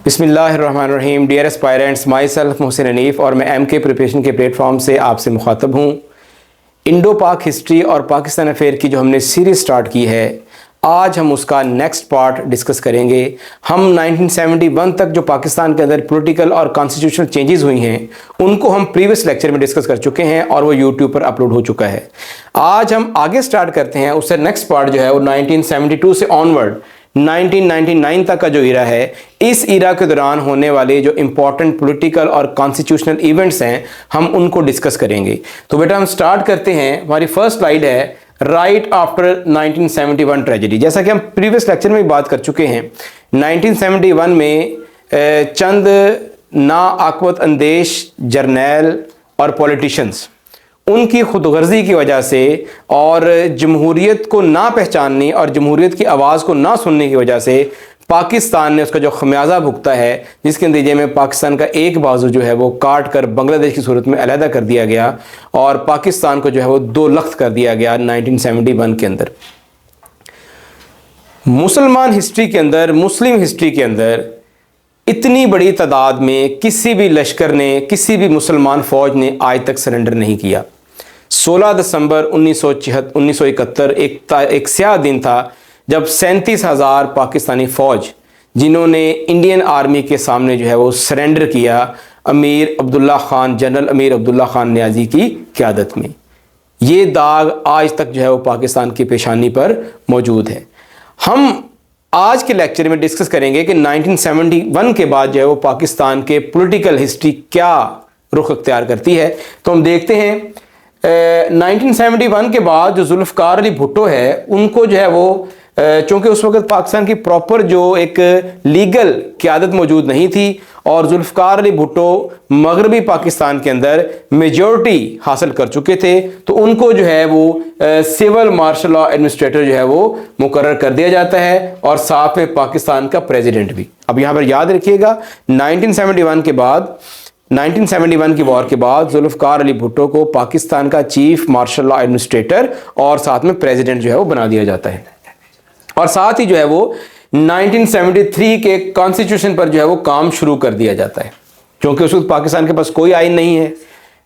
बिस्मिल्लाहिर्रहमानिर्रहीम। Dear aspirants, myself Mohsin Hanif और मैं एम के प्रिपरेशन के प्लेटफॉर्म से आपसे मुखातब हूँ। इंडो पाक हिस्ट्री और पाकिस्तान अफेयर की जो हमने सीरीज़ स्टार्ट की है, आज हम उसका नेक्स्ट पार्ट डिस्कस करेंगे। हम 1971 तक जो पाकिस्तान के अंदर पॉलिटिकल और कॉन्स्टिट्यूशनल चेंजेस हुई हैं उनको हम प्रीवियस लेक्चर में डिस्कस कर चुके हैं और वो यूट्यूब पर अपलोड हो चुका है। आज हम आगे स्टार्ट करते हैं, उससे नेक्स्ट पार्ट जो है वो 1972 से ऑनवर्ड 1999 तक का जो इरा है, इस इरा के दौरान होने वाले जो इंपॉर्टेंट पॉलिटिकल और कॉन्स्टिट्यूशनल इवेंट्स हैं हम उनको डिस्कस करेंगे। तो बेटा हम स्टार्ट करते हैं। हमारी फर्स्ट स्लाइड है राइट आफ्टर 1971 ट्रेजेडी। जैसा कि हम प्रीवियस लेक्चर में बात कर चुके हैं, 1971 में चंद नाआकवत अंदेश जर्नैल और पॉलिटिशियंस उनकी खुदगर्जी की वजह से और जमहूरियत को ना पहचानने और जमहूरियत की आवाज़ को ना सुनने की वजह से पाकिस्तान ने उसका जो खमियाजा भुगता है, जिसके नतीजे में पाकिस्तान का एक बाजू जो है वो काट कर बांग्लादेश की सूरत में अलहदा कर दिया गया और पाकिस्तान को जो है वो दो लख्त कर दिया गया 1971 के अंदर। मुसलमान हिस्ट्री के अंदर, मुस्लिम हिस्ट्री के अंदर इतनी बड़ी तादाद में किसी भी लश्कर ने, किसी भी मुसलमान फ़ौज ने आज तक सरेंडर नहीं किया। 16 दिसंबर 1971 एक स्याह दिन था जब 37,000 पाकिस्तानी फ़ौज जिन्होंने इंडियन आर्मी के सामने जो है वो सरेंडर किया अमीर अब्दुल्ला ख़ान, जनरल अमीर अब्दुल्ला ख़ान नियाज़ी की क़यादत में। ये दाग आज तक जो है वो पाकिस्तान की पेशानी पर मौजूद है। हम आज के लेक्चर में डिस्कस करेंगे कि 1971 के बाद जो है वो पाकिस्तान के पॉलिटिकल हिस्ट्री क्या रुख अख्तियार करती है। तो हम देखते हैं 1971 के बाद जो जुल्फ़िकार अली भुट्टो है उनको जो है वो चूँकि उस वक्त पाकिस्तान की प्रॉपर जो एक लीगल क़यादत मौजूद नहीं थी और जुल्फ़िकार अली भुट्टो मगरबी पाकिस्तान के अंदर मेजॉरिटी हासिल कर चुके थे, तो उनको जो है वो सिविल मार्शल लॉ एडमिनिस्ट्रेटर जो है वो मुकर्रर कर दिया जाता है और साथ में पाकिस्तान का प्रेसिडेंट भी। अब यहाँ पर याद रखिएगा 1971 के बाद, 1971 की वॉर के बाद जुल्फ़िकार अली भुट्टो को पाकिस्तान का चीफ मार्शल लॉ एडमिनिस्ट्रेटर और साथ में प्रेसिडेंट जो है वो बना दिया जाता है। और साथ ही जो है वो 1973 के कॉन्स्टिट्यूशन पर जो है वो काम शुरू कर दिया जाता है, क्योंकि उस वक्त पाकिस्तान के पास कोई आइन नहीं है।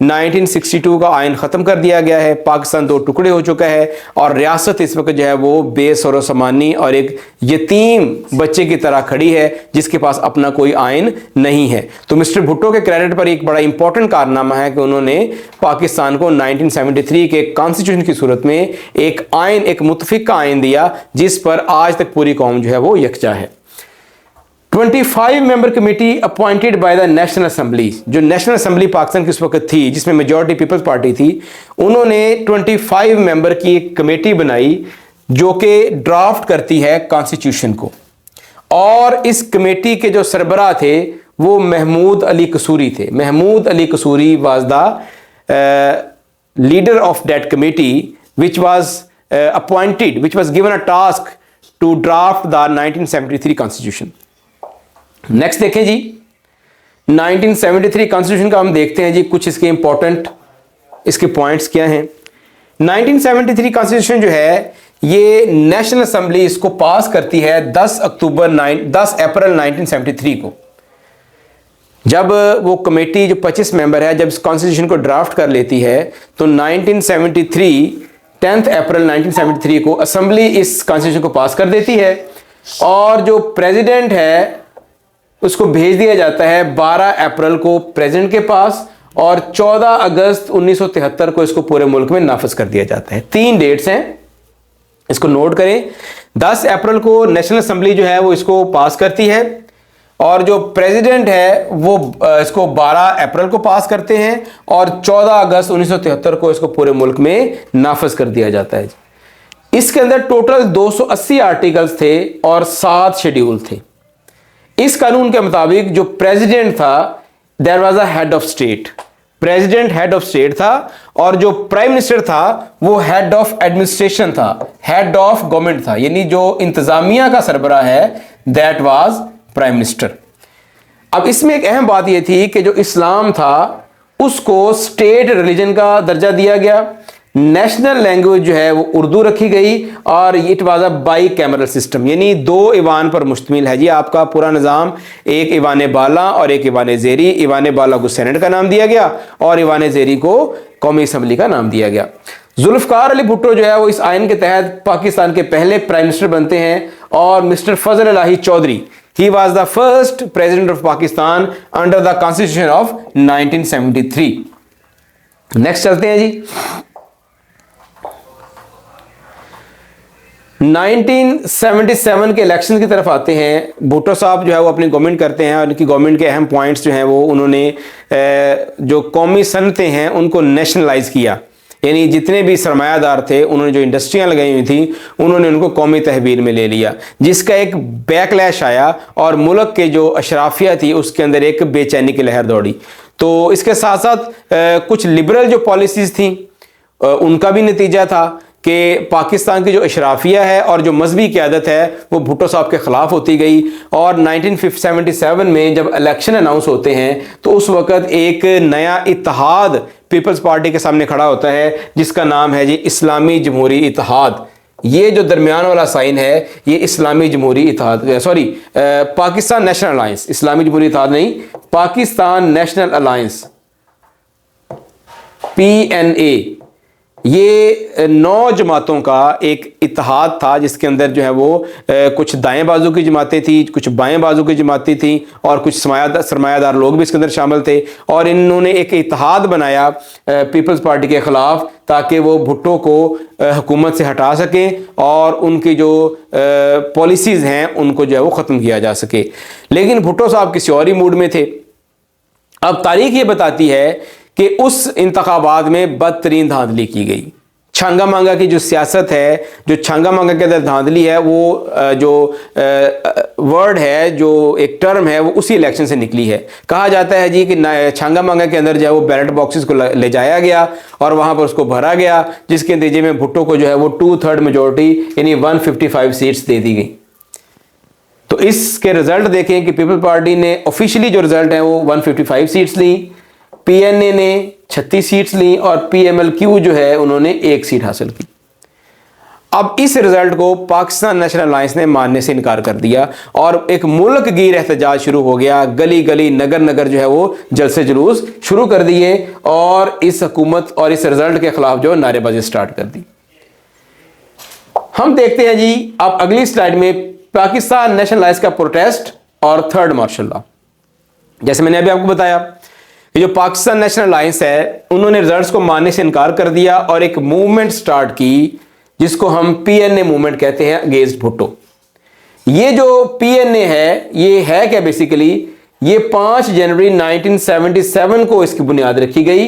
1962 का आइन ख़त्म कर दिया गया है, पाकिस्तान दो टुकड़े हो चुका है और रियासत इस वक्त जो है वो बेसरोसमानी और एक यतीम बच्चे की तरह खड़ी है जिसके पास अपना कोई आइन नहीं है। तो मिस्टर भुट्टो के क्रेडिट पर एक बड़ा इंपॉर्टेंट कारनामा है कि उन्होंने पाकिस्तान को 1973 के कॉन्स्टिट्यूशन की सूरत में एक आइन, एक मुतफिक का आइन दिया जिस पर आज तक पूरी कौम जो है वो यकजा है। 25 member committee appointed by the national assembly, जो नेशनल असेंबली पाकिस्तान की उस वक्त थी जिसमें मेजॉरिटी पीपल्स पार्टी थी, उन्होंने 25 मेंबर की एक कमेटी बनाई जो कि ड्राफ्ट करती है कॉन्स्टिट्यूशन को। और इस कमेटी के जो सरबराह थे वो महमूद अली कसूरी थे। Mahmud Ali Kasuri was the leader of that committee which was appointed, which was given a task to draft the 1973 constitution. Next देखें जी, 1973 कॉन्स्टिट्यूशन का हम देखते हैं जी कुछ इसके इंपॉर्टेंट इसके पॉइंट्स क्या हैं। 1973 कॉन्स्टिट्यूशन जो है ये नेशनल असेंबली इसको पास करती है 10 अप्रैल 1973 को। जब वो कमेटी जो 25 मेंबर है जब इस कॉन्स्टिट्यूशन को ड्राफ्ट कर लेती है तो 10 अप्रैल 1973 को असेंबली इस कॉन्स्टिट्यूशन को पास कर देती है और जो प्रेसिडेंट है उसको भेज दिया जाता है 12 अप्रैल को प्रेसिडेंट के पास और 14 अगस्त 1973 को इसको पूरे मुल्क में नाफिज कर दिया जाता है। 3 डेट्स हैं, इसको नोट करें। 10 अप्रैल को नेशनल असेंबली जो है वो इसको पास करती है और जो प्रेसिडेंट है वो इसको 12 अप्रैल को पास करते हैं और 14 अगस्त 1973 को इसको पूरे मुल्क में नाफिज कर दिया जाता है। इसके अंदर टोटल 280 आर्टिकल्स थे और 7 शेड्यूल थे। इस कानून के मुताबिक जो प्रेसिडेंट था there was a head of state, president head of state था और जो प्राइम मिनिस्टर था वो हेड ऑफ एडमिनिस्ट्रेशन था, हेड ऑफ गवर्नमेंट था, यानी जो इंतजामिया का सरबराह है दैट वाज प्राइम मिनिस्टर। अब इसमें एक अहम बात यह थी कि जो इस्लाम था उसको स्टेट रिलीजन का दर्जा दिया गया, नेशनल लैंग्वेज जो है वो उर्दू रखी गई और it was a by cameral system, यानी 2 ईवान पर मुश्तमिल है जी आपका पूरा निज़ाम। एक ईवान बाला और एक ईवान ज़ेरी। ईवान बाला को सेनेट का नाम दिया गया और ईवान ज़ेरी को कौमी असम्बली का नाम दिया गया। जुल्फ़िकार अली भुट्टो जो है वो इस आइन के तहत पाकिस्तान के पहले प्राइम मिनिस्टर बनते हैं और mister Fazal Ilahi Chaudhry, he was the first president of Pakistan under the constitution of 1973। Next चलते हैं जी। 1977 के इलेक्शन की तरफ आते हैं। भुट्टो साहब जो है वो अपनी गवर्नमेंट करते हैं और इनकी गवर्नमेंट के अहम पॉइंट्स जो हैं वो उन्होंने जो कौमी सनतें हैं उनको नेशनलाइज किया, यानी जितने भी सरमायादार थे उन्होंने जो इंडस्ट्रियां लगाई हुई थी उन्होंने उनको कौमी तहवील में ले लिया, जिसका एक बैकलैश आया और मुल्क के जो अशराफिया थी उसके अंदर एक बेचैनी की लहर दौड़ी। तो इसके साथ साथ कुछ लिबरल जो पॉलिसीज़ थी उनका भी नतीजा था कि पाकिस्तान की जो अशराफिया है और जो मजहबी क़यादत है वो भुट्टो साहब के ख़िलाफ़ होती गई। और 1977 में जब इलेक्शन अनाउंस होते हैं तो उस वक़्त एक नया इत्तेहाद पीपल्स पार्टी के सामने खड़ा होता है जिसका नाम है जी इस्लामी जमहूरी इत्तेहाद। ये जो दरमियान वाला साइन है ये इस्लामी जमहूरी इत्तेहाद, सॉरी पाकिस्तान नेशनल अलायंस, इस्लामी जमहूरी इत्तेहाद नहीं, पाकिस्तान नेशनल अलायंस PNA। ये 9 जमातों का एक इत्तेहाद था जिसके अंदर जो है वो कुछ दाएं बाजू की जमातें थी, कुछ बाएं बाजू की जमातें थी और कुछ सरमायादार लोग भी इसके अंदर शामिल थे। और इन्होंने एक इत्तेहाद बनाया पीपल्स पार्टी के ख़िलाफ़ ताकि वो भुट्टो को हुकूमत से हटा सकें और उनकी जो पॉलिसीज़ हैं उनको जो है वो ख़त्म किया जा सके। लेकिन भुट्टो साहब किसी और ही मूड में थे। अब तारीख ये बताती है कि उस इंतखाबात में बदतरीन धांधली की गई। छांगा मांगा की जो सियासत है, जो छांगा मांगा के अंदर धांधली है, वो जो वर्ड है, जो एक टर्म है, वो उसी इलेक्शन से निकली है। कहा जाता है जी कि छांगा मांगा के अंदर जो है वो बैलेट बॉक्सेस को ले जाया गया और वहाँ पर उसको भरा गया, जिसके नतीजे में भुट्टो को जो है वो 2/3 मेजोरिटी यानी 155 सीट्स दे दी गई। तो इसके रिजल्ट देखें कि पीपल पार्टी ने ऑफिशियली जो रिजल्ट है वो 155 सीट्स ली, PNA ने 36 सीट्स ली और PMLQ जो है उन्होंने 1 सीट हासिल की। अब इस रिजल्ट को पाकिस्तान नेशनल अलायंस ने मानने से इनकार कर दिया और एक मुल्क गिर एहतजाज शुरू हो गया। गली गली नगर नगर जो है वो जलसे जुलूस शुरू कर दिए और इस हुकूमत और इस रिजल्ट के खिलाफ जो नारेबाजी स्टार्ट कर दी। हम देखते हैं जी अब अगली स्लाइड में पाकिस्तान नेशनल अलायंस का प्रोटेस्ट और थर्ड मार्शल लॉ। जैसे मैंने अभी आपको बताया कि जो पाकिस्तान नेशनल अलायंस है उन्होंने रिजल्ट्स को मानने से इनकार कर दिया और एक मूवमेंट स्टार्ट की जिसको हम PNA मूवमेंट कहते हैं अगेंस्ट भुट्टो। ये जो PNA है ये है क्या बेसिकली, ये 5 जनवरी 1977 को इसकी बुनियाद रखी गई।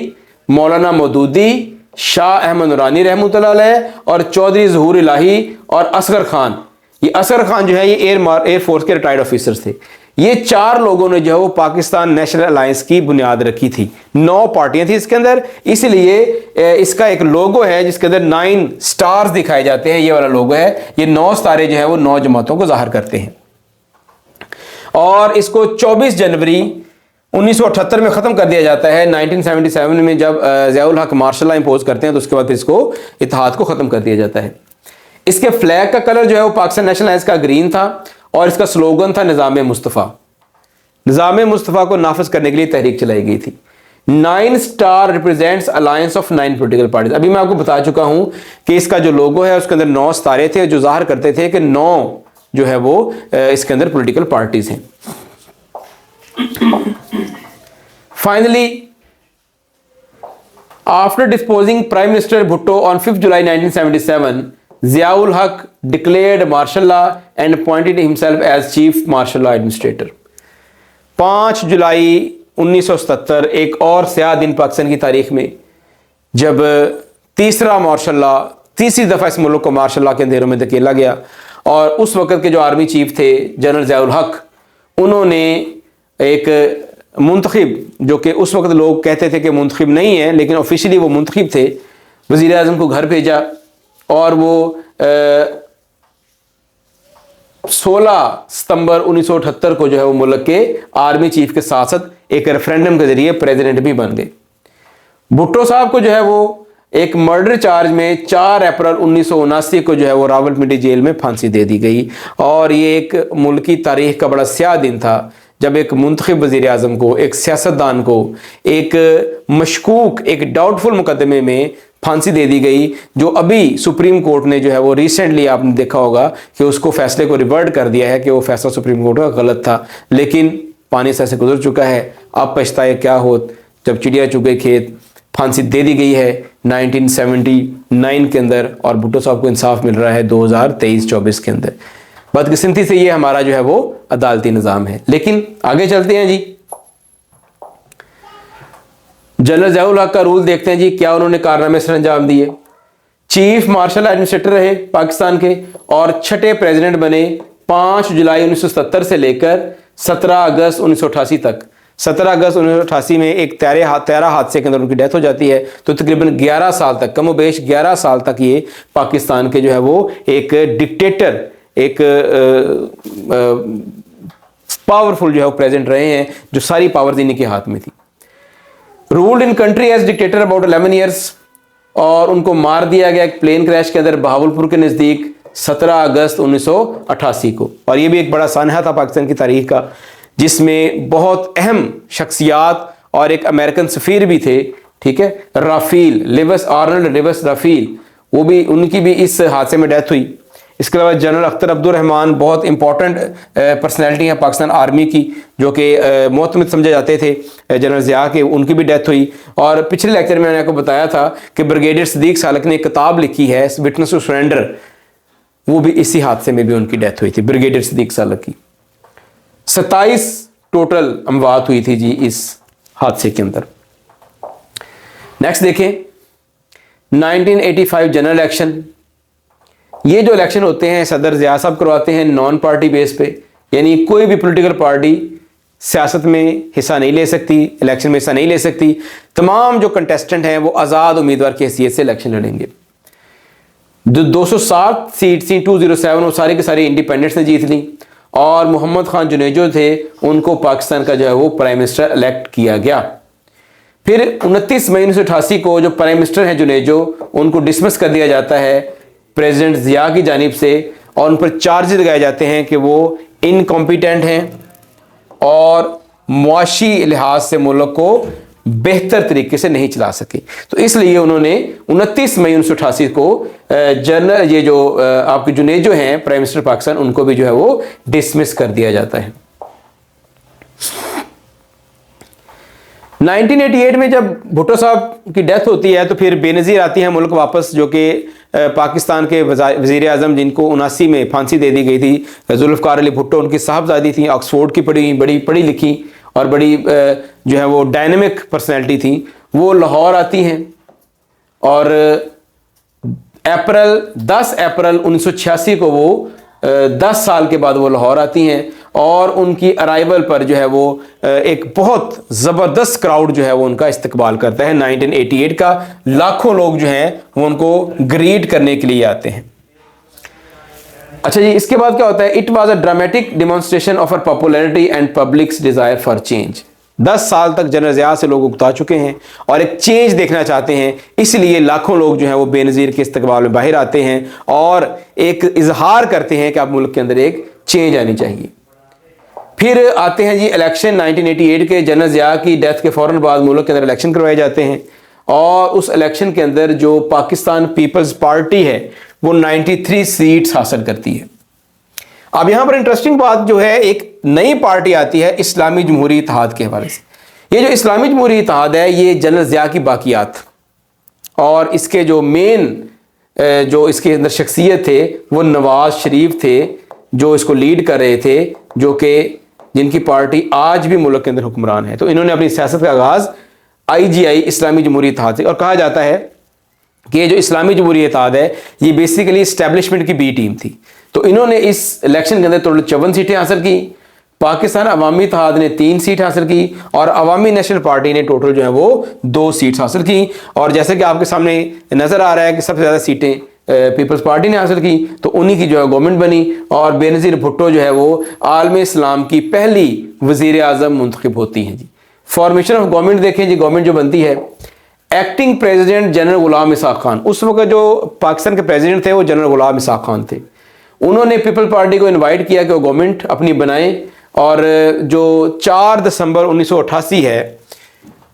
मौलाना मौदूदी, शाह अहमद नूरानी रहमतुल्लाह अलैह और चौधरी ज़हूर इलाही और असगर खान, ये असगर खान जो है ये एयर फोर्स के रिटायर्ड ऑफिसर्स थे। ये 4 लोगों ने जो है वो पाकिस्तान नेशनल अलायंस की बुनियाद रखी थी। 9 पार्टियां थी इसके अंदर, इसलिए इसका एक लोगो है जिसके अंदर 9 स्टार्स दिखाए जाते हैं। ये वाला लोगो है, ये 9 सितारे जो है वो 9 जमातों को जाहिर करते हैं। और इसको 24 जनवरी 1978 में ख़त्म कर दिया जाता है। 1977 में जब ज़ियाउल हक मार्शल लॉ इंपोज करते हैं तो उसके बाद इसको इत्तेहाद को ख़त्म कर दिया जाता है। इसके फ्लैग का कलर जो है वो पाकिस्तान नेशनल अलायंस का ग्रीन था और इसका स्लोगन था निज़ाम मुस्तफ़ा। निज़ाम मुस्तफ़ा को नाफिज करने के लिए तहरीक चलाई गई थी। 9 star represents alliance of 9 political parties. अभी मैं आपको बता चुका हूं कि इसका जो लोगो है उसके अंदर 9 सितारे थे जो जाहिर करते थे कि 9 जो है वो इसके अंदर पॉलिटिकल पार्टीज हैं। Finally after disposing prime minister Bhutto on 5 July 1977, Ziaul Haq declared martial law and appointed himself as chief martial law administrator। 5 जुलाई 1977 एक और स्याह दिन पाकिस्तान की तारीख में जब तीसरा मार्शल लॉ, तीसरी दफ़ा इस मुल्क को मार्शल लॉ के अंधेरों में धकेला गया और उस वक़्त के जो आर्मी चीफ थे जनरल ज़ियाउल हक, उन्होंने एक मुंतखिब, जो कि उस वक़्त लोग कहते थे कि मुंतखिब नहीं है लेकिन ऑफिशियली वो मुंतखिब थे, वज़ीर आज़म को घर भेजा और वो 16 सितंबर 1978 को जो है वो मुल्क के आर्मी चीफ के साथ साथ एक रेफरेंडम के जरिए प्रेसिडेंट भी बन गए। भुट्टो साहब को जो है वो एक मर्डर चार्ज में 4 अप्रैल 1979 को जो है वो रावलपिंडी जेल में फांसी दे दी गई। और ये एक मुल्की तारीख का बड़ा स्याह दिन था जब एक मुंतखब वज़ीर आज़म को, एक सियासतदान को, एक मशकूक, एक डाउटफुल मुकदमे में फांसी दे दी गई, जो अभी सुप्रीम कोर्ट ने जो है वो रिसेंटली आपने देखा होगा कि उसको फैसले को रिवर्ट कर दिया है कि वो फैसला सुप्रीम कोर्ट का गलत था। लेकिन पानी से गुजर चुका है, अब पछताए क्या होत जब चिड़िया चुग गई खेत। फांसी दे दी गई है 1979 के अंदर और भुट्टो साहब को इंसाफ मिल रहा है 2023-24 के अंदर। बदकिस्मती से ये हमारा जो है वो अदालती निज़ाम है। लेकिन आगे चलते हैं जी, जनरल ज़ियाउल हक का रूल देखते हैं जी, क्या उन्होंने कारनामे सर अंजाम दिए। चीफ मार्शल एडमिनिस्ट्रेटर रहे पाकिस्तान के और छठे प्रेसिडेंट बने 5 जुलाई 1970 से लेकर 17 अगस्त 1988 तक। 17 अगस्त 1988 में एक तैरा हादसे के अंदर उनकी डेथ हो जाती है। तो तकरीबन 11 साल तक, कमोबेश 11 साल तक ये पाकिस्तान के जो है वो एक डिक्टेटर, एक पावरफुल जो है वो प्रेसिडेंट रहे हैं, जो सारी पावर्स इन्हीं के हाथ में थी। Ruled in country as dictator about 11 years और उनको मार दिया गया एक प्लेन क्रैश के अंदर बहावलपुर के नज़दीक 17 अगस्त 1988 को। और ये भी एक बड़ा सानहा था पाकिस्तान की तारीख का, जिसमें बहुत अहम शख्सियात और एक अमेरिकन सफ़ीर भी थे, ठीक है, राफील लिवस, आर्नल्ड लिवस राफील, वो भी, उनकी भी इस हादसे में डेथ हुई। इसके अलावा जनरल अख्तर अब्दुल रहमान बहुत इंपॉर्टेंट पर्सनैलिटी हैं पाकिस्तान आर्मी की, जो कि मोहतमिद समझे जाते थे जनरल ज़िया के, उनकी भी डेथ हुई। और पिछले लेक्चर में मैंने आपको बताया था कि ब्रिगेडियर सदीक सालक ने एक किताब लिखी है विटनेस टू सरेंडर, वो भी इसी हादसे में भी उनकी डेथ हुई थी, ब्रिगेडियर सदीक सालक की। 27 टोटल अमवात हुई थी जी इस हादसे के अंदर। नेक्स्ट देखें 1985 जनरल इलेक्शन। ये जो इलेक्शन होते हैं सदर ज़िया साहब करवाते हैं नॉन पार्टी बेस पे, यानी कोई भी पॉलिटिकल पार्टी सियासत में हिस्सा नहीं ले सकती, इलेक्शन में हिस्सा नहीं ले सकती। तमाम जो कंटेस्टेंट हैं वो आज़ाद उम्मीदवार की हैसियत से इलेक्शन लड़ेंगे। 207 सीट थी 207, वो सारी के सारी इंडिपेंडेंट्स ने जीत ली और मोहम्मद खान जुनेजो थे, उनको पाकिस्तान का जो है वो प्राइम मिनिस्टर इलेक्ट किया गया। फिर 29 मई 1988 को जो प्राइम मिनिस्टर हैं जुनेजो, उनको डिसमिस कर दिया जाता है प्रेसिडेंट ज़िया की जानिब से और उन पर चार्जेस लगाए जाते हैं कि वो इनकॉम्पिटेंट हैं और मुआशी लिहाज से मुल्क को बेहतर तरीके से नहीं चला सके। तो इसलिए उन्होंने 29 मई 1988 को जनरल ये जो आपके जुनेजो हैं प्राइम मिनिस्टर पाकिस्तान, उनको भी जो है वो डिसमिस कर दिया जाता है। 1988 में जब भुट्टो साहब की डेथ होती है तो फिर बेनज़ीर आती है मुल्क वापस, जो कि पाकिस्तान के वज़ीर आज़म जिनको 79 में फांसी दे दी गई थी, जुल्फ़िकार अली भुट्टो उनकी साहबजादी थी, ऑक्सफोर्ड की बड़ी पढ़ी लिखी और बड़ी जो है वो डायनेमिक पर्सनैलिटी थी। वो लाहौर आती हैं और 10 अप्रैल 1986 को वो 10 साल के बाद वो लाहौर आती हैं और उनकी अराइवल पर जो है वो एक बहुत ज़बरदस्त क्राउड जो है वो उनका इस्तकबाल करता है। 1988 का लाखों लोग जो हैं वो उनको ग्रीट करने के लिए आते हैं। अच्छा जी, इसके बाद क्या होता है, it was a dramatic demonstration of her popularity and public's desire for change. 10 साल तक जनरल ज़िया से लोग उकता चुके हैं और एक चेंज देखना चाहते हैं, इसलिए लाखों लोग जो हैं वो बेनज़ीर के इस्तकबाल में बाहर आते हैं और एक इजहार करते हैं कि अब मुल्क के अंदर एक चेंज आनी चाहिए। फिर आते हैं जी इलेक्शन 1988 के। जनरल ज़िया की डेथ के फ़ौरन बाद मुल्क के अंदर इलेक्शन करवाए जाते हैं और उस इलेक्शन के अंदर जो पाकिस्तान पीपल्स पार्टी है वो 93 सीट्स हासिल करती है। अब यहाँ पर इंटरेस्टिंग बात जो है, एक नई पार्टी आती है इस्लामी जमहूरी इत्तेहाद के हवाले से। ये जो इस्लामी जमहूरी इत्तेहाद है ये जनरल ज़िया की बाकियात और इसके जो मेन जो इसके अंदर शख्सियत थे वो नवाज शरीफ थे, जो इसको लीड कर रहे थे, जो कि जिनकी पार्टी आज भी मुल्क के अंदर हुक्मरान है। तो इन्होंने अपनी सियासत का आगाज़ IGI इस्लामी जमहूरी इत्तेहाद से, और कहा जाता है कि ये जो इस्लामी जमहूरी इत्तेहाद है ये बेसिकली इस्टेब्लिशमेंट की बी टीम थी। तो इन्होंने इस इलेक्शन के अंदर टोटल 54 सीटें हासिल की। पाकिस्तान अवामी इत्तेहाद ने 3 सीट हासिल की और अवामी नेशनल पार्टी ने टोटल जो है वो 2 सीट्स हासिल की। और जैसे कि आपके सामने नज़र आ रहा है कि सबसे ज़्यादा सीटें पीपल्स पार्टी ने हासिल की, तो उन्हीं की जो है गवर्नमेंट बनी और बेनज़ीर भुट्टो जो है वो आलम इस्लाम की पहली वज़ीर आज़म मुंतखब होती हैं जी। फॉर्मेशन ऑफ गवर्नमेंट देखें जी, गवर्नमेंट जो बनती है एक्टिंग प्रेसिडेंट जनरल गुलाम इसाक खान, उस वक्त जो पाकिस्तान के प्रेसिडेंट थे वो जनरल गुलाम इसाक खान थे। उन्होंने पीपल पार्टी को इनवाइट किया कि वो गवर्नमेंट अपनी बनाएं, और जो 4 दिसंबर 1988 है,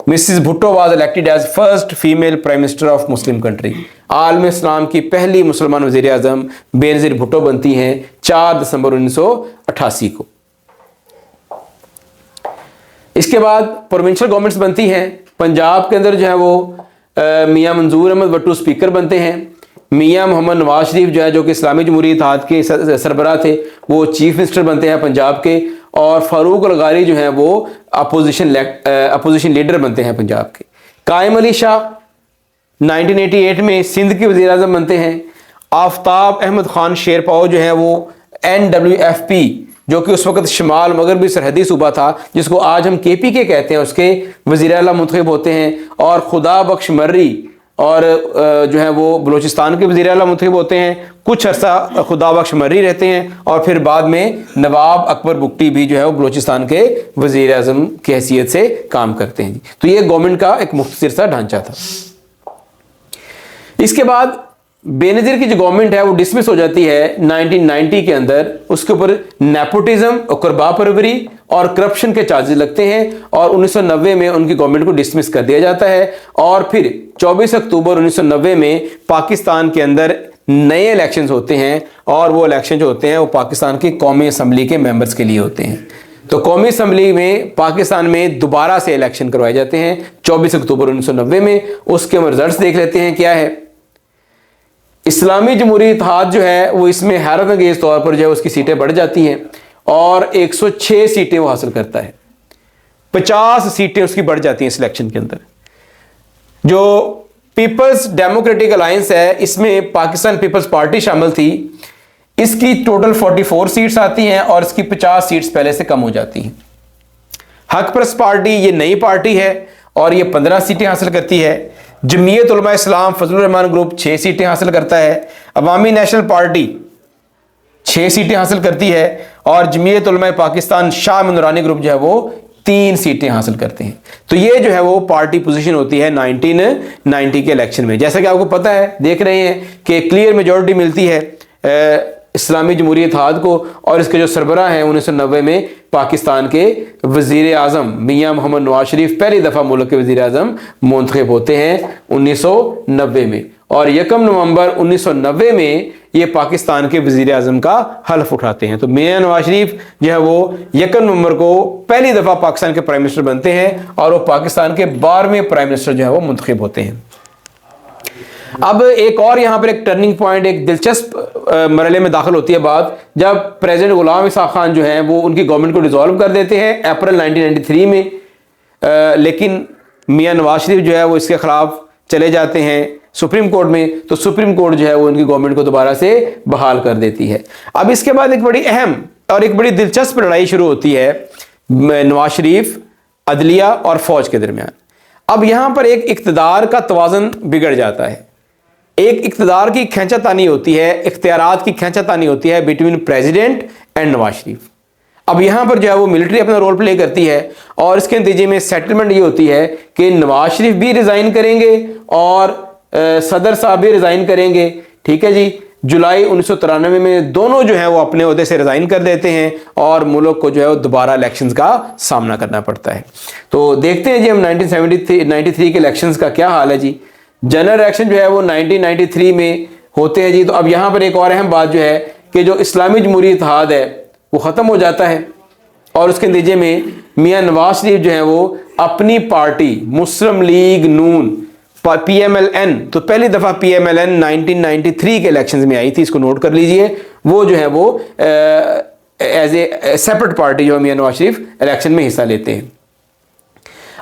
Mrs Bhutto was elected as first female prime minister of Muslim country. आलम इस्लाम की पहली मुसलमान वज़ीर आज़म बेनज़ीर भुट्टो बनती हैं 4 दिसंबर 1988 को। इसके बाद प्रोविंशियल गवर्नमेंट्स बनती हैं। पंजाब के अंदर जो है वो मियाँ मंजूर अहमद भट्टू स्पीकर बनते हैं। मियाँ मोहम्मद नवाज शरीफ जो है, जो कि इस्लामी जमहूरियत इत्तेहाद के सरबराह थे, वो चीफ मिनिस्टर बनते हैं पंजाब के। और फारूक अलगारी जो है वो अपोजिशन लीडर बनते हैं पंजाब के। कायम अली शाह 1988 में सिंध के वज़ीर आज़म बनते हैं। आफ्ताब अहमद खान शेरपाओ जो है वो NWFP, जो कि उस वक्त शमाल मगरबी सरहदी सूबा था, जिसको आज हम KPK कहते हैं, उसके वज़ीर आला मुंतखब होते हैं। और खुदा बख्श मर्री और जो है वो बलूचिस्तान के वज़ीर आला मुंतखब होते हैं। कुछ अर्सा खुदा बख्श मर्री रहते हैं, और फिर बाद में नवाब अकबर बुगटी भी जो है वो बलूचिस्तान के वज़ीर आज़म की हैसियत से काम करते हैं। तो ये गवर्नमेंट का एक मुख्तसर सा ढांचा था। इसके बाद बेनज़ीर की जो गवर्नमेंट है वो डिसमिस हो जाती है 1990 के अंदर। उसके ऊपर नेपोटिज्म और कुर्बा परवरी और करप्शन के चार्जेस लगते हैं, और 1990 में उनकी गवर्नमेंट को डिसमिस कर दिया जाता है। और फिर 24 अक्टूबर 1990 में पाकिस्तान के अंदर नए इलेक्शंस होते हैं, और वो इलेक्शन जो होते हैं वो पाकिस्तान की कौमी असम्बली के मेंबर्स के लिए होते हैं। तो कौमी असम्बली में पाकिस्तान में दोबारा से इलेक्शन करवाए जाते हैं 24 अक्टूबर 1990 में। उसके हम रिजल्ट देख लेते हैं क्या है। इस्लामी जमहूरियत इत्तेहाद जो है वो इसमें हैरत अंगेज तौर पर जो है उसकी सीटें बढ़ जाती हैं, और 106 सीटें वो हासिल करता है। 50 सीटें उसकी बढ़ जाती हैं इस इलेक्शन के अंदर। जो पीपल्स डेमोक्रेटिक अलायंस है, इसमें पाकिस्तान पीपल्स पार्टी शामिल थी। इसकी टोटल 44 सीट्स आती हैं, और इसकी 50 सीट्स पहले से कम हो जाती हैं। हक परस्त पार्टी ये नई पार्टी है, और ये 15 सीटें हासिल करती है। जमीयत उलमा इस्लाम फजलुर रहमान ग्रुप 6 सीटें हासिल करता है। अवामी नेशनल पार्टी 6 सीटें हासिल करती है, और जमीयत उलमा पाकिस्तान शाह नूरानी ग्रुप जो है वो 3 सीटें हासिल करते हैं। तो ये जो है वो पार्टी पोजीशन होती है 1990 के इलेक्शन में। जैसा कि आपको पता है, देख रहे हैं कि क्लियर मेजॉरिटी मिलती है इस्लामी जमहूरियत इत्तेहाद को, और इसके जो सरबराह हैं 1990 में पाकिस्तान के वज़ीर आज़म मियाँ मोहम्मद नवाज शरीफ पहली दफ़ा मुल्क के वज़ीर आज़म मुंतखब होते हैं 1990 में। और 1 नवंबर 1990 में ये पाकिस्तान के वज़ीर आज़म का हल्फ उठाते हैं। तो मियाँ नवाज शरीफ जो है वो 1 नवंबर को पहली दफ़ा पाकिस्तान के प्राइम मिनिस्टर बनते हैं, और वो पाकिस्तान के 12वें प्राइम मिनिस्टर जो है वो मुंतखब होते हैं। अब एक और यहाँ पर एक टर्निंग पॉइंट, एक दिलचस्प मरहले में दाखिल होती है बात, जब प्रेसिडेंट गुलाम इसाक खान जो हैं वो उनकी गवर्नमेंट को डिसॉल्व कर देते हैं अप्रैल 1993 में। लेकिन मियाँ नवाज शरीफ जो है वो इसके खिलाफ चले जाते हैं सुप्रीम कोर्ट में। तो सुप्रीम कोर्ट जो है वो उनकी गवर्नमेंट को दोबारा से बहाल कर देती है। अब इसके बाद एक बड़ी अहम और एक बड़ी दिलचस्प लड़ाई शुरू होती है नवाज शरीफ, अदलिया और फौज के दरमियान। अब यहाँ पर एक इक़्तिदार का तवाज़ुन बिगड़ जाता है। एक इक़्तिदार की खींचातानी होती है, इख्तियारात की खींचातानी होती है between president and Nawaz Sharif. अब यहाँ पर जो है वो मिलिट्री अपना रोल प्ले करती है, और इसके नतीजे में सेटलमेंट ये होती है कि नवाज शरीफ भी रिज़ाइन करेंगे और सदर साहब भी रिज़ाइन करेंगे। ठीक है जी। जुलाई 1993 में दोनों जो है वो अपने ओहदे से रिज़ाइन कर देते हैं, और मुल्क को जो है वो दोबारा इलेक्शंस का सामना करना पड़ता है। तो देखते हैं जी हम 1993 के इलेक्शंस का क्या हाल है जी। जनरल इलेक्शन जो है वो 1993 में होते हैं जी। तो अब यहाँ पर एक और अहम बात जो है कि जो इस्लामी जमहूरियत इत्तेहाद है वो ख़त्म हो जाता है, और उसके नतीजे में मियाँ नवाज शरीफ जो है वो अपनी पार्टी मुस्लिम लीग नून PMLN, तो पहली दफ़ा PMLN 1993 के इलेक्शंस में आई थी, इसको नोट कर लीजिए। वो जो है वो एज ए सेपरेट पार्टी जो मियाँ नवाज शरीफ इलेक्शन में हिस्सा लेते हैं।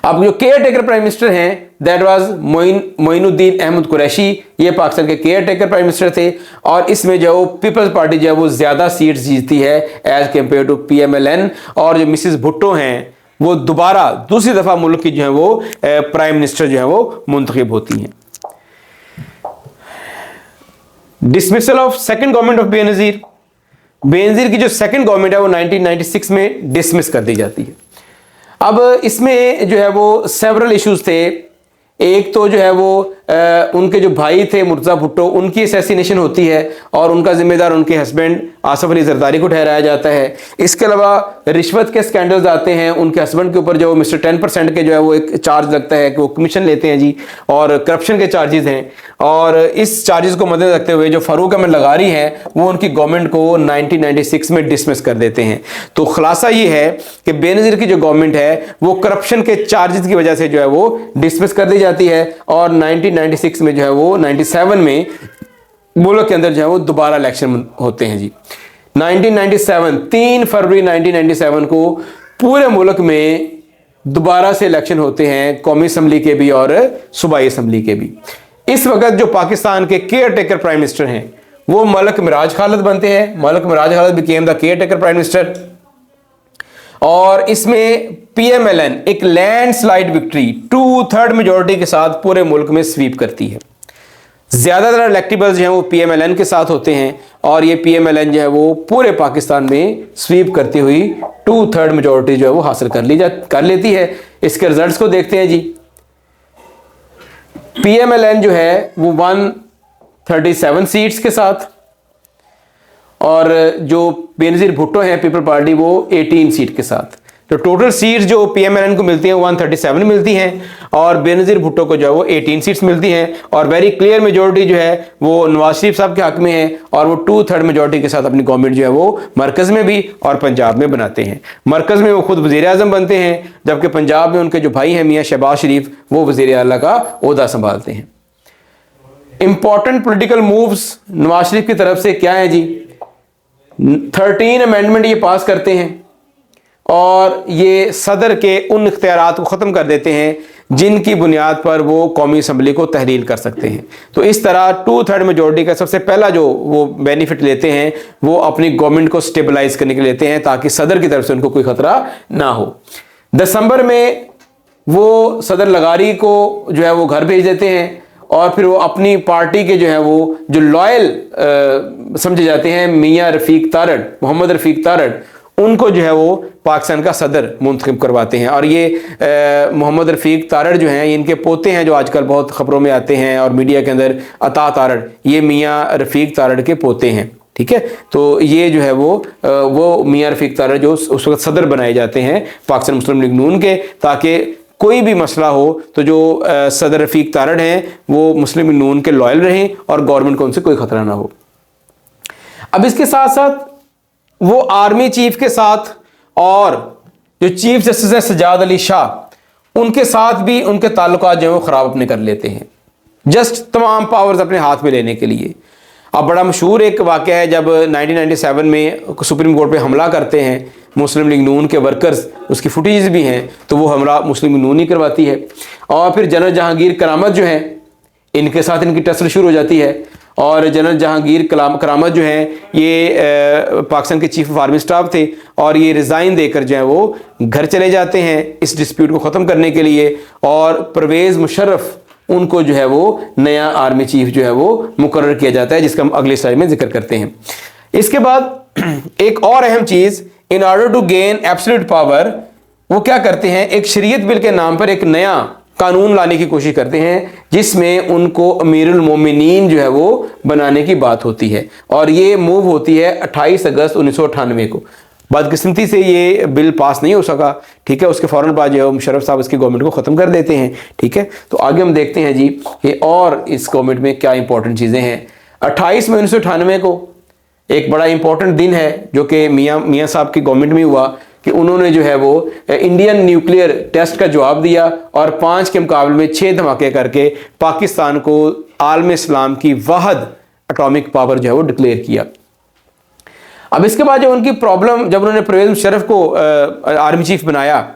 अब जो केयर टेकर प्राइम मिनिस्टर हैं दैट वाज मोइनुद्दीन अहमद कुरैशी, ये पाकिस्तान के केयर टेकर प्राइम मिनिस्टर थे, और इसमें जो पीपल्स पार्टी जो है वो ज़्यादा सीट्स जीतती है एज कम्पेयर टू PMLN। और जो मिसिस भुट्टो हैं वो दोबारा दूसरी दफ़ा मुल्क की जो है वो प्राइम मिनिस्टर जो है वो मुंतखब होती हैं। Dismissal of second government of Benazir, Benazir की जो सेकंड गवर्नमेंट है वो 1996 में डिसमिस कर दी जाती है। अब इसमें जो है वो सेवरल इश्यूज थे। एक तो जो है वो उनके जो भाई थे मुर्तज़ा भुट्टो, उनकी असैसिनेशन होती है और उनका जिम्मेदार उनके हस्बैंड आसिफ अली जरदारी को ठहराया जाता है। इसके अलावा रिश्वत के स्कैंडल्स आते हैं, उनके हस्बैंड के ऊपर जो मिस्टर 10% के जो है वो एक चार्ज लगता है कि वो कमीशन लेते हैं जी, और करप्शन के चार्जेस हैं। और इस चार्जेस को मद्देनजर रखते हुए जो फारूक अहमद लगारी हैं वो उनकी गवर्नमेंट को 1996 में डिसमिस कर देते हैं। तो खुलासा ये है कि बेनज़ीर की जो गवर्नमेंट है वो करप्शन के चार्जेस की वजह से जो है वो डिसमिस कर दी जाती है, और 1996 में जो है वो 97 में मुल्क के अंदर जो है वो दोबारा इलेक्शन होते हैं जी। 1997 3 फरवरी 1997 को पूरे मुल्क में दोबारा से इलेक्शन होते हैं, कौमी असम्बली के भी और सूबाई असम्बली के भी। इस वक्त जो पाकिस्तान के केयर टेकर प्राइम मिनिस्टर हैं वो मलक मिराज खालिद बनते हैं। Malik Miraj Khalid became the caretaker prime minister, और इसमें पीएमएलएन एक लैंडस्लाइड विक्ट्री 2/3 मेजोरिटी के साथ पूरे मुल्क में स्वीप करती है। ज्यादातर इलेक्टेबल्स जो हैं वो पीएमएलएन के साथ होते हैं, और ये पीएमएलएन जो है वो पूरे पाकिस्तान में स्वीप करती हुई 2/3 मेजोरिटी जो है वो हासिल कर लेती है। इसके रिजल्ट्स को देखते हैं जी। पीएमएलएन जो है वो 137 सीट्स के साथ, और जो बेनज़ीर भुट्टो है पीपल पार्टी वो 18 सीट के साथ। तो टोटल सीट्स जो पीएमएलएन को मिलती हैं 137 मिलती हैं, और बेनज़ीर भुट्टो को जो है वो 18 सीट्स मिलती हैं, और वेरी क्लियर मेजोरिटी जो है वो नवाज शरीफ साहब के हक में है, और वो 2/3 मेजोरिटी के साथ अपनी गवर्नमेंट जो है वो मरकज़ में भी और पंजाब में बनाते हैं। मरकज़ में वो खुद वज़ीर आज़म बनते हैं, जबकि पंजाब में उनके जो भाई हैं मियाँ शहबाज शरीफ वो वज़ीर आला का ओहदा संभालते हैं। Important political moves Nawaz Sharif की तरफ से क्या है जी? 13 अमेंडमेंट ये पास करते हैं, और ये सदर के उन इख्तियारात को ख़त्म कर देते हैं जिनकी बुनियाद पर वो कौमी असम्बली को तहलील कर सकते हैं। तो इस तरह 2/3 मेजोरिटी का सबसे पहला जो वो बेनिफिट लेते हैं वो अपनी गवर्नमेंट को स्टेबलाइज करने के लिए लेते हैं, ताकि सदर की तरफ से उनको कोई ख़तरा ना हो। दिसंबर में वो सदर लगारी को जो है वो घर भेज देते हैं, और फिर वो अपनी पार्टी के जो है वो जो लॉयल समझे जाते हैं मियाँ रफ़ीक तारड़, मोहम्मद रफ़ीक तारड़, उनको जो है वो पाकिस्तान का सदर मुंतखब करवाते हैं। और ये मोहम्मद रफ़ीक तारड़ जो हैं इनके पोते हैं जो आजकल बहुत ख़बरों में आते हैं और मीडिया के अंदर, अता तारड़, ये मियाँ रफ़ीक तारड़ के पोते हैं। ठीक है, तो ये जो है वो मियाँ रफ़ीक तारड़ जो उस वक्त सदर बनाए जाते हैं पाकिस्तान मुस्लिम लीग नून के, ताकि कोई भी मसला हो तो जो सदर रफ़ीक तारड़ हैं वो मुस्लिम लीग नून के लॉयल रहें और गवर्नमेंट को उनसे कोई ख़तरा ना हो। अब इसके साथ साथ वो आर्मी चीफ के साथ और जो चीफ जस्टिस है सजाद अली शाह, उनके साथ भी उनके ताल्लुकात जो है वो ख़राब अपने कर लेते हैं, जस्ट तमाम पावर्स अपने हाथ में लेने के लिए। अब बड़ा मशहूर एक वाक़या है जब 1997 में सुप्रीम कोर्ट पे हमला करते हैं मुस्लिम लीग नून के वर्कर्स, उसकी फुटेज भी हैं, तो वो हमला मुस्लिम लीग नून ही करवाती है। और फिर जनरल जहांगीर करामत जो हैं इनके साथ इनकी टसल शुरू हो जाती है, और जनरल जहांगीर करामत जो हैं ये पाकिस्तान के चीफ ऑफ आर्मी स्टाफ थे, और ये रिज़ाइन देकर जो है वो घर चले जाते हैं इस डिस्प्यूट को ख़त्म करने के लिए, और परवेज़ मुशर्रफ उनको जो है वो नया आर्मी चीफ जो है वो मुकर्रर किया जाता है, जिसका हम अगले स्लाइड में जिक्र करते हैं। इसके बाद एक और अहम चीज़, in order to gain absolute power, वो क्या करते हैं, एक शरीयत बिल के नाम पर एक नया कानून लाने की कोशिश करते हैं, जिसमें उनको अमीरुल मोमिनीन जो है वो बनाने की बात होती है, और ये मूव होती है 28 अगस्त 1998 को। बदकिस्मती से ये बिल पास नहीं हो सका। ठीक है, उसके फ़ौरन बाद जो मुशर्रफ साहब इसकी गवर्नमेंट को ख़त्म कर देते हैं। ठीक है, तो आगे हम देखते हैं जी कि और इस गवर्नमेंट में क्या इंपॉर्टेंट चीज़ें हैं। 28 मई 1998 को एक बड़ा इंपॉर्टेंट दिन है जो कि मियाँ साहब की गवर्नमेंट में हुआ कि उन्होंने जो है वो इंडियन न्यूक्लियर टेस्ट का जवाब दिया, और 5 के मुकाबले में 6 धमाके करके पाकिस्तान को आलम इस्लाम की वाहिद एटॉमिक पावर जो है वो डिक्लेयर किया। अब इसके बाद जब उनकी प्रॉब्लम, जब उन्होंने परवेज़ मुशर्रफ को आर्मी चीफ बनाया,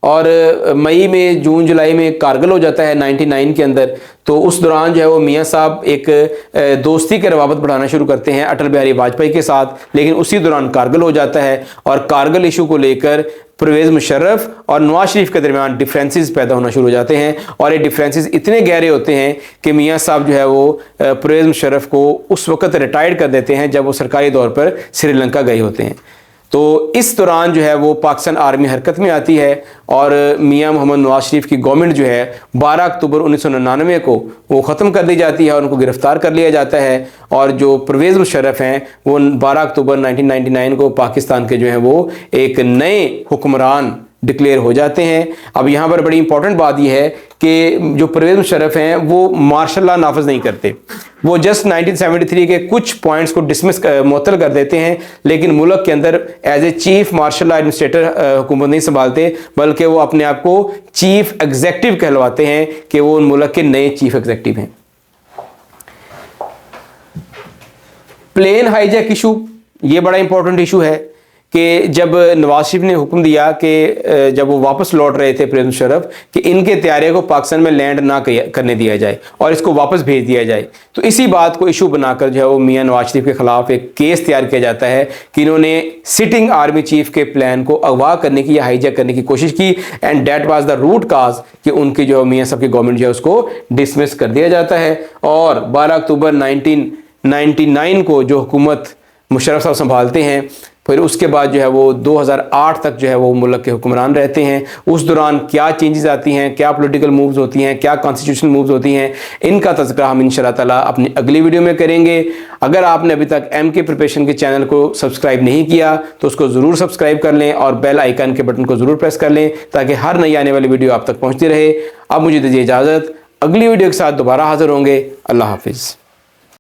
और मई में जून जुलाई में कारगिल हो जाता है 99 के अंदर, तो उस दौरान जो है वो मियाँ साहब एक दोस्ती के रवाबत बढ़ाना शुरू करते हैं अटल बिहारी वाजपेयी के साथ, लेकिन उसी दौरान कारगिल हो जाता है, और कारगिल इशू को लेकर परवेज़ मुशर्रफ और नवाज शरीफ के दरमियान डिफरेंसेस पैदा होना शुरू हो जाते हैं, और ये डिफरेंसेस इतने गहरे होते हैं कि मियाँ साहब जो है वो परवेज़ मुशर्रफ को उस वक्त रिटायर्ड कर देते हैं जब वो सरकारी तौर पर श्रीलंका गए होते हैं। तो इस दौरान जो है वो पाकिस्तान आर्मी हरकत में आती है और मियां मोहम्मद नवाज शरीफ की गवर्नमेंट जो है 12 अक्टूबर 1999 को वो ख़त्म कर दी जाती है और उनको गिरफ्तार कर लिया जाता है। और जो परवेज़ मुशर्रफ हैं वो 12 अक्टूबर 1999 को पाकिस्तान के जो हैं वो एक नए हुक्मरान डिक्लेयर हो जाते हैं। अब यहाँ पर बड़ी इंपॉर्टेंट बात यह है कि जो परवेज़ मुशर्रफ हैं वो मार्शल लॉ नाफिज नहीं करते, वो जस्ट 1973 के कुछ पॉइंट्स को डिसमिस मुअत्तल कर देते हैं, लेकिन मुल्क के अंदर as a chief martial law administrator हुकूमत नहीं संभालते, बल्कि वो अपने आप को चीफ एग्जेक्टिव कहलवाते हैं कि वो उन मुल्क के नए चीफ एग्जेक्टिव हैं। प्लेन हाईजैक इशू, ये बड़ा इंपॉर्टेंट इशू है कि जब नवाज शरीफ ने हुक्म दिया कि जब वो वापस लौट रहे थे परवेज़ मुशर्रफ कि इनके तैयारे को पाकिस्तान में लैंड ना करने दिया जाए और इसको वापस भेज दिया जाए, तो इसी बात को इशू बनाकर जो है वो मियां नवाज शरीफ के खिलाफ एक केस तैयार किया जाता है कि इन्होंने सिटिंग आर्मी चीफ के प्लान को अगवा करने की या हाईजैक करने की कोशिश की, and that was the root cause कि उनकी जो मियां साहब की गवर्नमेंट जो है उसको डिसमिस कर दिया जाता है। और 12 अक्टूबर 1999 को जो हुकूमत मुशर्रफ साहब संभालते हैं, फिर उसके बाद जो है वो 2008 तक जो है वो मुल्क के हुक्मरान रहते हैं। उस दौरान क्या चेंजेस आती हैं, क्या पॉलिटिकल मूव्स होती हैं, क्या कॉन्स्टिट्यूशनल मूव्स होती हैं, इनका तज़किरा हम इंशाअल्लाह ताला अपनी अगली वीडियो में करेंगे। अगर आपने अभी तक MK प्रिपरेशन के चैनल को सब्सक्राइब नहीं किया तो उसको ज़रूर सब्सक्राइब कर लें और बेल आइकन के बटन को ज़रूर प्रेस कर लें ताकि हर नई आने वाली वीडियो आप तक पहुँचती रहे। अब मुझे दीजिए इजाज़त, अगली वीडियो के साथ दोबारा हाजिर होंगे। अल्लाह हाफिज़।